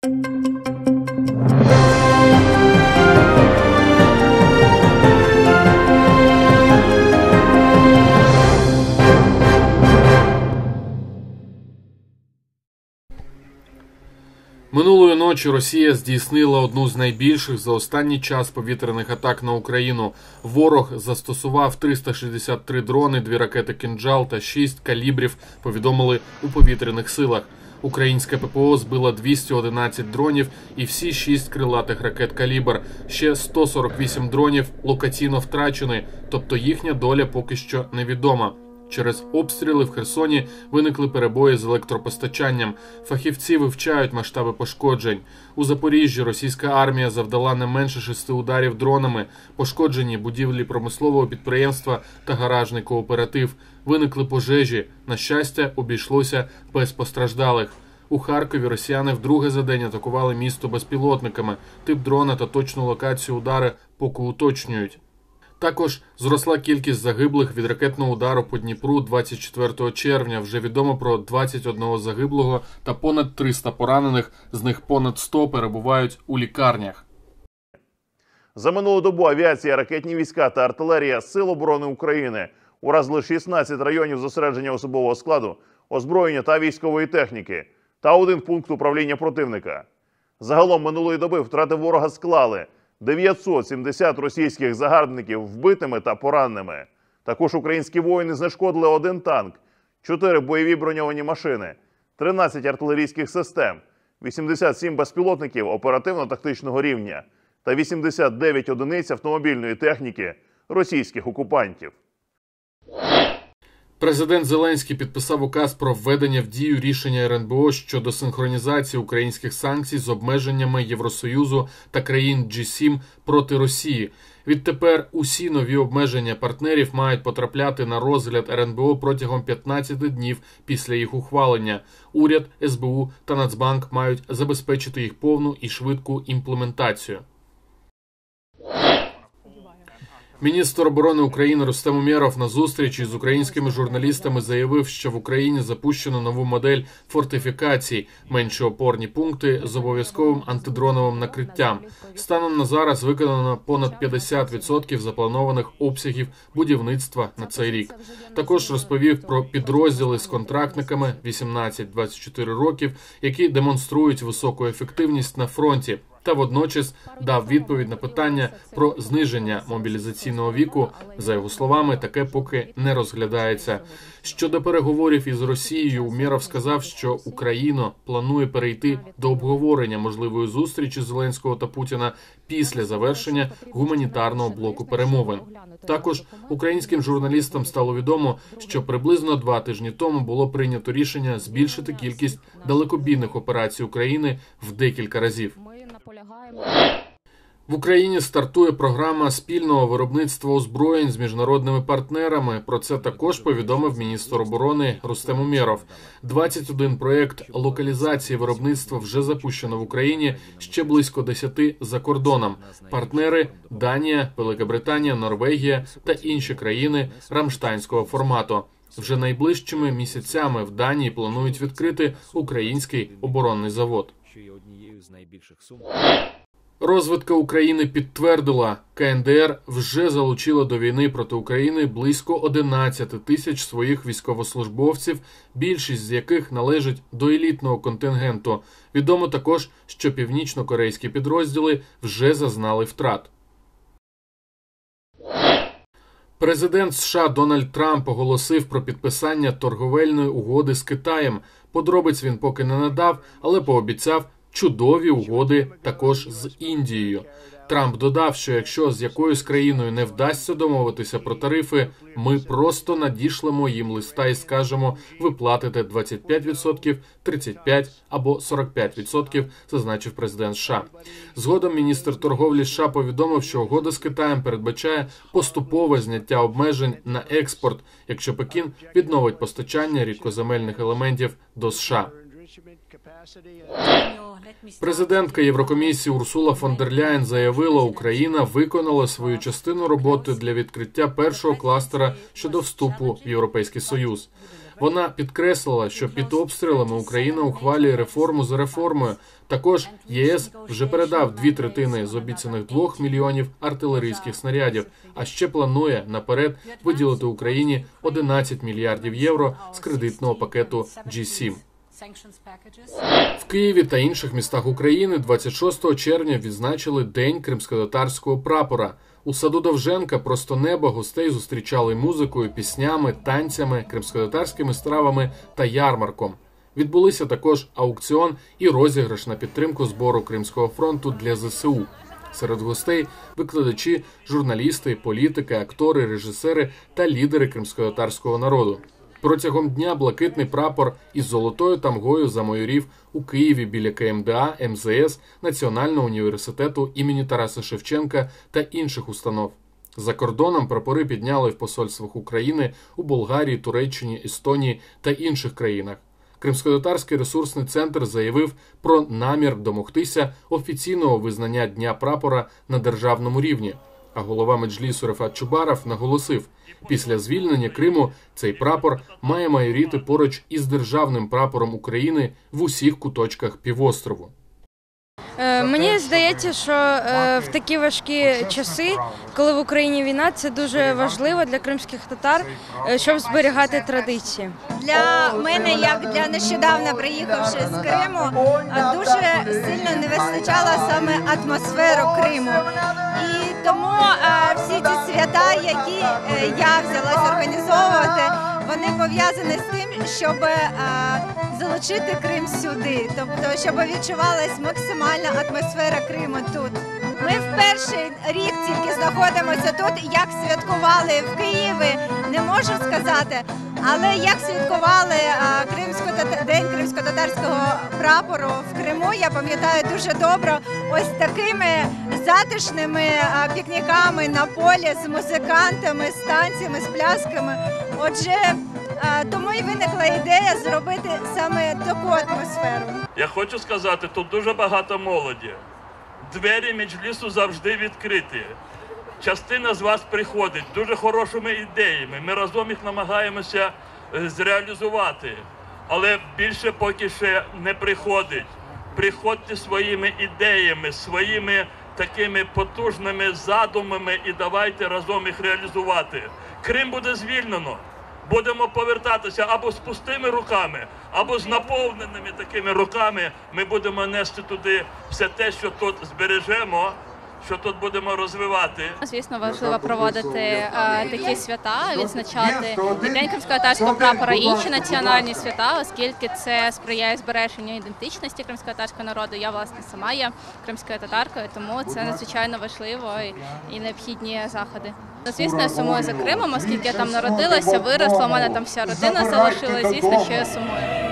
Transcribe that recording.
Минулої ночі Росія здійснила одну з найбільших за останній час повітряних атак на Україну. Ворог застосував 363 дрони, 2 ракети «Кинджал» та 6 калібрів, повідомили у повітряних силах. Українське ППО збило 211 дронів і всі 6 крилатих ракет «Калібр». Ще 148 дронів локаційно втрачені, тобто їхня доля поки що невідома. Через обстріли в Херсоні виникли перебої з електропостачанням. Фахівці вивчають масштаби пошкоджень. У Запоріжжі російська армія завдала не менше 6 ударів дронами. Пошкоджені будівлі промислового підприємства та гаражний кооператив. Виникли пожежі. На щастя, обійшлося без постраждалих. У Харкові росіяни вдруге за день атакували місто безпілотниками. Тип дрона та точну локацію удари поки уточнюють. Також зросла кількість загиблих від ракетного удару по Дніпру 24 червня. Вже відомо про 21 загиблого та понад 300 поранених, з них понад 100 перебувають у лікарнях. За минулу добу авіація, ракетні війська та артилерія Сил оборони України уразили 16 районів зосередження особового складу, озброєння та військової техніки та 1 пункт управління противника. Загалом минулої доби втрати ворога склали 970 російських загарбників вбитими та пораненими. Також українські воїни знешкодили 1 танк, 4 бойові броньовані машини, 13 артилерійських систем, 87 безпілотників оперативно-тактичного рівня та 89 одиниць автомобільної техніки російських окупантів. Президент Зеленський підписав указ про введення в дію рішення РНБО щодо синхронізації українських санкцій з обмеженнями Євросоюзу та країн G7 проти Росії. Відтепер усі нові обмеження партнерів мають потрапляти на розгляд РНБО протягом 15 днів після їх ухвалення. Уряд, СБУ та Нацбанк мають забезпечити їх повну і швидку імплементацію. Міністр оборони України Рустем Умєров на зустрічі з українськими журналістами заявив, що в Україні запущено нову модель фортифікацій – менші опорні пункти з обов'язковим антидроновим накриттям. Станом на зараз виконано понад 50% запланованих обсягів будівництва на цей рік. Також розповів про підрозділи з контрактниками 18-24 років, які демонструють високу ефективність на фронті. Та водночас дав відповідь на питання про зниження мобілізаційного віку. За його словами, таке поки не розглядається. Щодо переговорів із Росією, Умєров сказав, що Україна планує перейти до обговорення можливої зустрічі Зеленського та Путіна після завершення гуманітарного блоку перемовин. Також українським журналістам стало відомо, що приблизно 2 тижні тому було прийнято рішення збільшити кількість далекобійних операцій України в декілька разів. В Україні стартує програма спільного виробництва озброєнь з міжнародними партнерами. Про це також повідомив міністр оборони Рустем Умєров. 21 проєкт локалізації виробництва вже запущено в Україні, ще близько 10 за кордоном. Партнери – Данія, Велика Британія, Норвегія та інші країни рамштайнського формату. Вже найближчими місяцями в Данії планують відкрити український оборонний завод. Розвідка України підтвердила, КНДР вже залучила до війни проти України близько 11 тисяч своїх військовослужбовців, більшість з яких належить до елітного контингенту. Відомо також, що північно-корейські підрозділи вже зазнали втрат. Президент США Дональд Трамп оголосив про підписання торговельної угоди з Китаєм. Подробиць він поки не надав, але пообіцяв чудові угоди також з Індією. Трамп додав, що якщо з якоюсь країною не вдасться домовитися про тарифи, ми просто надішлемо їм листа і скажемо, ви платите 25%, 35% або 45%, зазначив президент США. Згодом міністр торговлі США повідомив, що угода з Китаєм передбачає поступове зняття обмежень на експорт, якщо Пекін відновить постачання рідкоземельних елементів до США. Президентка Єврокомісії Урсула фон дер Ляєн заявила, Україна виконала свою частину роботи для відкриття першого кластера щодо вступу в Європейський Союз. Вона підкреслила, що під обстрілами Україна ухвалює реформу за реформою. Також ЄС вже передав 2/3 з обіцяних 2 мільйонів артилерійських снарядів, а ще планує наперед виділити Україні 11 мільярдів євро з кредитного пакету G7. В Києві та інших містах України 26 червня відзначили День кримськотатарського прапора. У саду Довженка «Просто небо» гостей зустрічали музикою, піснями, танцями, кримськотатарськими стравами та ярмарком. Відбулися також аукціон і розіграш на підтримку збору Кримського фронту для ЗСУ. Серед гостей – викладачі, журналісти, політики, актори, режисери та лідери кримськотатарського народу. Протягом дня блакитний прапор із золотою тамгою замайорів у Києві біля КМДА, МЗС, Національного університету імені Тараса Шевченка та інших установ. За кордоном прапори підняли в посольствах України у Болгарії, Туреччині, Естонії та інших країнах. Кримськотатарський ресурсний центр заявив про намір домогтися офіційного визнання Дня прапора на державному рівні. А голова Меджлісу Рефат Чубаров наголосив, після звільнення Криму цей прапор має майоріти поруч із державним прапором України в усіх куточках півострову. Мені здається, що в такі важкі часи, коли в Україні війна, це дуже важливо для кримських татар, щоб зберігати традиції. Для мене, як для нещодавно приїхавши з Криму, дуже сильно не вистачало саме атмосферу Криму. І тому всі ці свята, які я взялась організовувати, вони пов'язані з тим, щоб залучити Крим сюди, тобто щоб відчувалась максимальна атмосфера Криму тут. Ми в перший рік тільки знаходимося тут, як святкували в Києві, не можу сказати, але як святкували День кримськотатарського прапору в Криму, я пам'ятаю дуже добре, ось такими затишними пікніками на полі з музикантами, з танцями, з плясками. Отже, тому і виникла ідея зробити саме таку атмосферу. Я хочу сказати, тут дуже багато молоді. Двері Меджлісу завжди відкриті. Частина з вас приходить дуже хорошими ідеями. Ми разом їх намагаємося зреалізувати. Але більше поки ще не приходить. Приходьте своїми ідеями, своїми такими потужними задумами і давайте разом їх реалізувати. Крим буде звільнено. Будемо повертатися або з пустими руками, або з наповненими такими руками. Ми будемо нести туди все те, що тут збережемо, що тут будемо розвивати. Звісно, важливо проводити такі свята, відзначати і День кримськотатарського прапора, і інші національні свята, оскільки це сприяє збереженню ідентичності кримськотатарського народу. Я, власне, сама є кримською татаркою, тому це надзвичайно важливо і необхідні заходи. Звісно, я сумую за Кримом, оскільки я там народилася, виросла, у мене там вся родина залишилась, звісно, що я сумую.